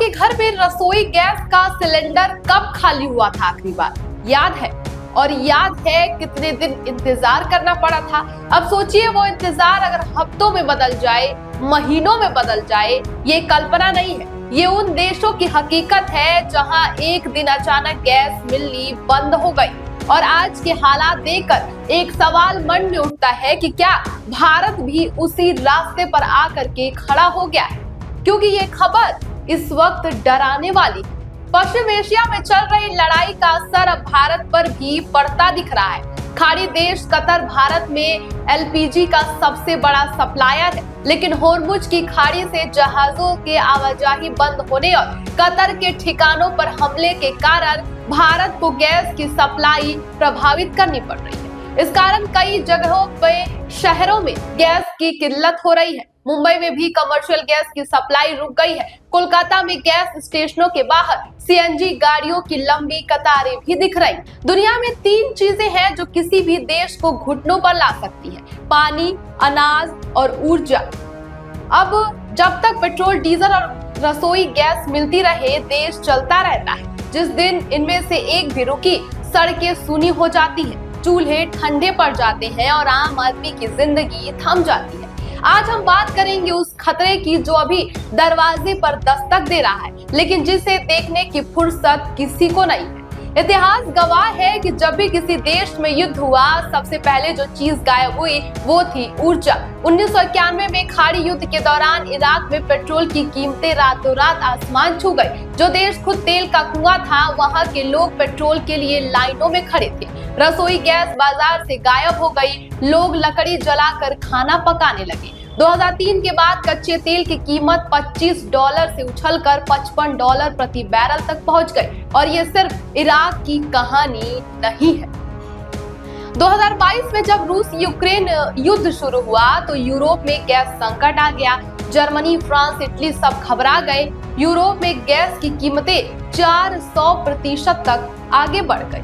आपके घर में रसोई गैस का सिलेंडर कब खाली हुआ था आखिरी बार? याद है? और याद है कितने दिन इंतजार करना पड़ा था? अब सोचिए वो इंतजार अगर हफ्तों में बदल जाए, महीनों में बदल जाए, ये कल्पना नहीं है, ये उन देशों की हकीकत है जहां एक दिन अचानक गैस मिलनी बंद हो गई। और आज के हालात देखकर एक सवाल मन में उठता है कि क्या भारत भी उसी रास्ते पर आकर के खड़ा हो गया है? क्योंकि ये खबर इस वक्त डराने वाली है। पश्चिम एशिया में चल रही लड़ाई का असर अब भारत पर भी पड़ता दिख रहा है। खाड़ी देश कतर भारत में एलपीजी का सबसे बड़ा सप्लायर है, लेकिन होर्मुज की खाड़ी से जहाजों के आवाजाही बंद होने और कतर के ठिकानों पर हमले के कारण भारत को गैस की सप्लाई प्रभावित करनी पड़ रही है। इस कारण कई जगहों पे शहरों में गैस की किल्लत हो रही है। मुंबई में भी कमर्शियल गैस की सप्लाई रुक गई है। कोलकाता में गैस स्टेशनों के बाहर सीएनजी गाड़ियों की लंबी कतारें भी दिख रही। दुनिया में 3 चीजें हैं जो किसी भी देश को घुटनों पर ला सकती है: पानी, अनाज और ऊर्जा। अब जब तक पेट्रोल, डीजल और रसोई गैस मिलती रहे, देश चलता रहता है। जिस दिन इनमें से एक भी रुकी, सड़कें सूनी हो जाती हैं, चूल्हे ठंडे पड़ जाते हैं और आम आदमी की जिंदगी थम जाती है। आज हम बात करेंगे उस खतरे की जो अभी दरवाजे पर दस्तक दे रहा है, लेकिन जिसे देखने की फुर्सत किसी को नहीं है। इतिहास गवाह है कि जब भी किसी देश में युद्ध हुआ, सबसे पहले जो चीज गायब हुई वो थी ऊर्जा। 1991 में खाड़ी युद्ध के दौरान इराक में पेट्रोल की कीमतें रातों रात आसमान छू गई। जो देश खुद तेल का कुआं था, वहां के लोग पेट्रोल के लिए लाइनों में खड़े थे। रसोई गैस बाजार से गायब हो गई, लोग लकड़ी जलाकर खाना पकाने लगे। 2003 के बाद कच्चे तेल की कीमत $25 से उछलकर $55 प्रति बैरल तक पहुंच गई। और ये सिर्फ इराक की कहानी नहीं है। 2022 में जब रूस यूक्रेन युद्ध शुरू हुआ तो यूरोप में गैस संकट आ गया। जर्मनी, फ्रांस, इटली सब घबरा गए। यूरोप में गैस की कीमतें 400% तक आगे बढ़ गई।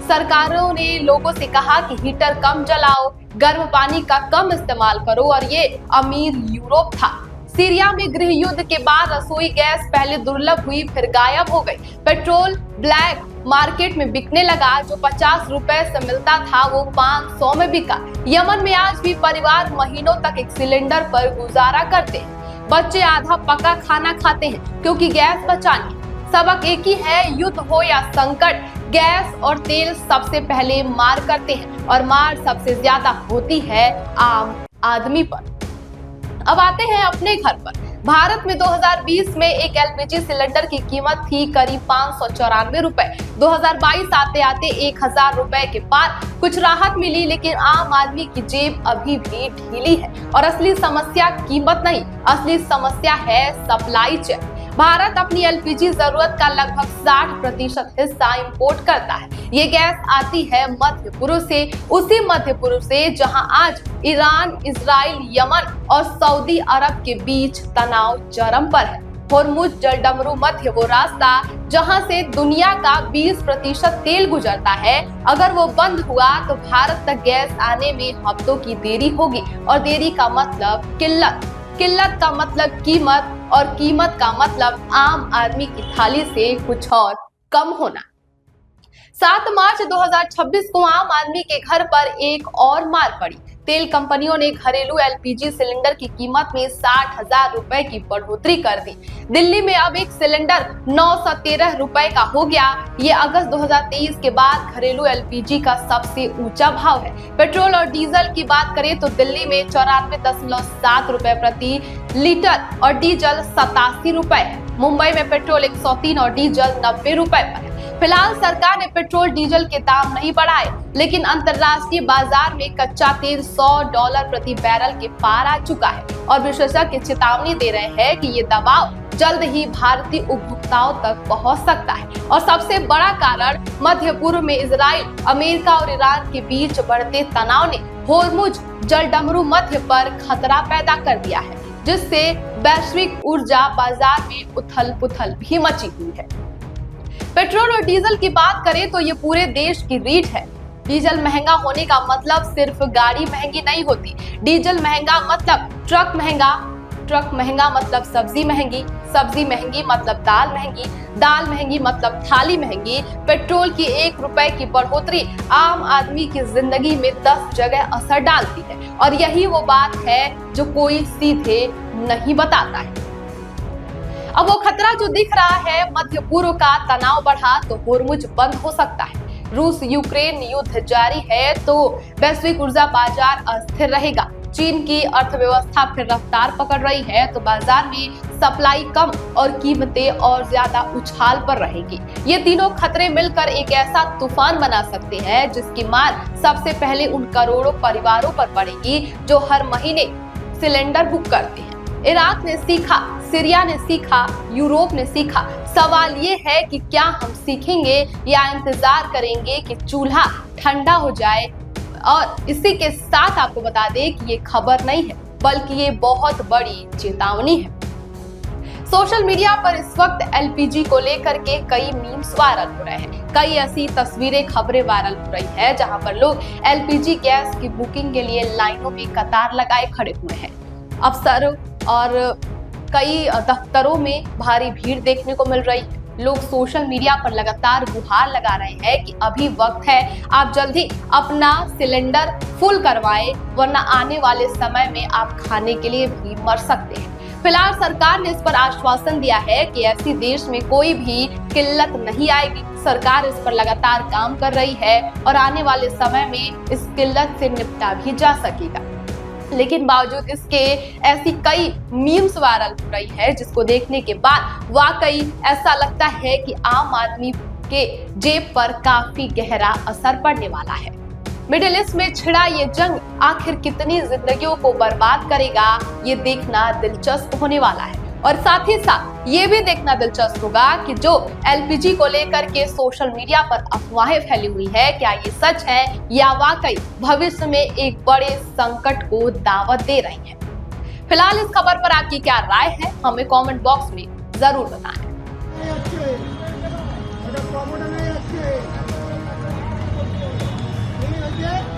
सरकारों ने लोगों से कहा कि हीटर कम जलाओ, गर्म पानी का कम इस्तेमाल करो, और ये अमीर यूरोप था। सीरिया में गृह युद्ध के बाद रसोई गैस पहले दुर्लभ हुई, फिर गायब हो गई। पेट्रोल ब्लैक मार्केट में बिकने लगा। जो 50 रुपए से मिलता था वो 500 में बिका। यमन में आज भी परिवार महीनों तक एक सिलेंडर पर गुजारा करते हैं। बच्चे आधा पका खाना खाते हैं क्योंकि गैस बचानी है। सबक एक ही है, युद्ध हो या संकट, गैस और तेल सबसे पहले मार करते हैं, और मार सबसे ज्यादा होती है आम आदमी पर। अब आते हैं अपने घर पर। भारत में 2020 में एक एलपीजी सिलेंडर की कीमत थी करीब 594 रुपए। 2022 आते आते 1000 रुपए के पार कुछ राहत मिली, लेकिन आम आदमी की जेब अभी भी ढीली है। और असली समस्या कीमत नहीं, असली समस्या है सप्लाई चेन। भारत अपनी एलपीजी जरूरत का लगभग 60% हिस्सा इंपोर्ट करता है। ये गैस आती है मध्य पूर्व से, उसी मध्य पूर्व से जहां आज ईरान, इजराइल, यमन और सऊदी अरब के बीच तनाव चरम पर है। होर्मुज जलडमरू मध्य वो रास्ता जहां से दुनिया का 20% तेल गुजरता है, अगर वो बंद हुआ तो भारत तक गैस आने में हफ्तों की देरी होगी। और देरी का मतलब किल्लत, किल्लत का मतलब कीमत, और कीमत का मतलब आम आदमी की थाली से कुछ और कम होना। 7 मार्च 2026 को आम आदमी के घर पर एक और मार पड़ी। तेल कंपनियों ने घरेलू एलपीजी सिलेंडर की कीमत में 60,000 रुपए की बढ़ोतरी कर दी। दिल्ली में अब एक सिलेंडर 913 रुपए का हो गया। ये अगस्त 2023 के बाद घरेलू एलपीजी का सबसे ऊंचा भाव है। पेट्रोल और डीजल की बात करें तो दिल्ली में 94.7 रुपए प्रति लीटर और डीजल 87 रुपए है। मुंबई में पेट्रोल 103 और डीजल 90 रुपए पर है। फिलहाल सरकार ने पेट्रोल डीजल के दाम नहीं बढ़ाए, लेकिन अंतर्राष्ट्रीय बाजार में कच्चा तेल $100 प्रति बैरल के पार आ चुका है। और विशेषज्ञ चेतावनी दे रहे हैं कि ये दबाव जल्द ही भारतीय उपभोक्ताओं तक पहुंच सकता है। और सबसे बड़ा कारण मध्य पूर्व में इजराइल, अमेरिका और ईरान के बीच बढ़ते तनाव ने होर्मुज जलडमरू मध्य पर खतरा पैदा कर दिया है, जिससे वैश्विक ऊर्जा बाजार में उथल पुथल भी मची हुई है। पेट्रोल और डीजल की बात करें तो ये पूरे देश की रीढ़ है। डीजल महंगा होने का मतलब सिर्फ गाड़ी महंगी नहीं होती। डीजल महंगा मतलब ट्रक महंगा, ट्रक महंगा मतलब सब्जी महंगी, सब्जी महंगी मतलब दाल महंगी मतलब थाली महंगी, पेट्रोल की 1 रुपए की बढ़ोतरी आम आदमी की जिंदगी में 10 जगह असर डालती है। और यही वो बात है जो कोई सीधे नहीं बताता है। अब वो खतरा जो दिख रहा है, मध्य पूर्व का तनाव बढ़ा तो होर्मुज बंद हो सकता है। रूस यूक्रेन युद्ध जारी है तो वैश्विक ऊर्जा बाजार अस्थिर रहेगा। चीन की अर्थव्यवस्था फिर रफ्तार पकड़ रही है तो बाजार में सप्लाई कम और कीमतें और ज्यादा उछाल पर रहेगी। ये तीनों खतरे मिलकर एक ऐसा तूफान बना सकते हैं जिसकी मार सबसे पहले उन करोड़ों परिवारों पर पड़ेगी जो हर महीने सिलेंडर बुक करते हैं। इराक ने सीखा, सीरिया ने सीखा, यूरोप ने सीखा। सवाल ये है कि क्या हम सीखेंगे या इंतजार करेंगे कि चूल्हा ठंडा हो जाए। और इसी के साथ आपको बता दें कि ये खबर नहीं है बल्कि ये बहुत बड़ी चेतावनी है। सोशल मीडिया पर इस वक्त एलपीजी को लेकर के कई मीम्स वायरल हो रहे हैं। कई ऐसी तस्वीरें, खबरें वायरल हो रही है जहां पर लोग एलपीजी गैस की बुकिंग के लिए लाइनों में कतार लगाए खड़े हुए हैं। अफसर और कई दफ्तरों में भारी भीड़ देखने को मिल रही है। लोग सोशल मीडिया पर लगातार गुहार लगा रहे हैं कि अभी वक्त है, आप जल्दी अपना सिलेंडर फुल करवाएं, वरना आने वाले समय में आप खाने के लिए भी मर सकते हैं। फिलहाल सरकार ने इस पर आश्वासन दिया है कि ऐसी देश में कोई भी किल्लत नहीं आएगी। सरकार इस पर लगातार काम कर रही है और आने वाले समय में इस किल्लत से निपटा भी जा सकेगा। लेकिन बावजूद इसके ऐसी कई मीम्स वायरल हो रही है जिसको देखने के बाद वाकई ऐसा लगता है कि आम आदमी के जेब पर काफी गहरा असर पड़ने वाला है। मिडिल ईस्ट में छिड़ा ये जंग आखिर कितनी जिंदगियों को बर्बाद करेगा, ये देखना दिलचस्प होने वाला है। और साथ ही साथ ये भी देखना दिलचस्प होगा कि जो एलपीजी को लेकर के सोशल मीडिया पर अफवाहें फैली हुई है, क्या ये सच है या वाकई भविष्य में एक बड़े संकट को दावत दे रही है। फिलहाल इस खबर पर आपकी क्या राय है, हमें कमेंट बॉक्स में जरूर बताएं। नहीं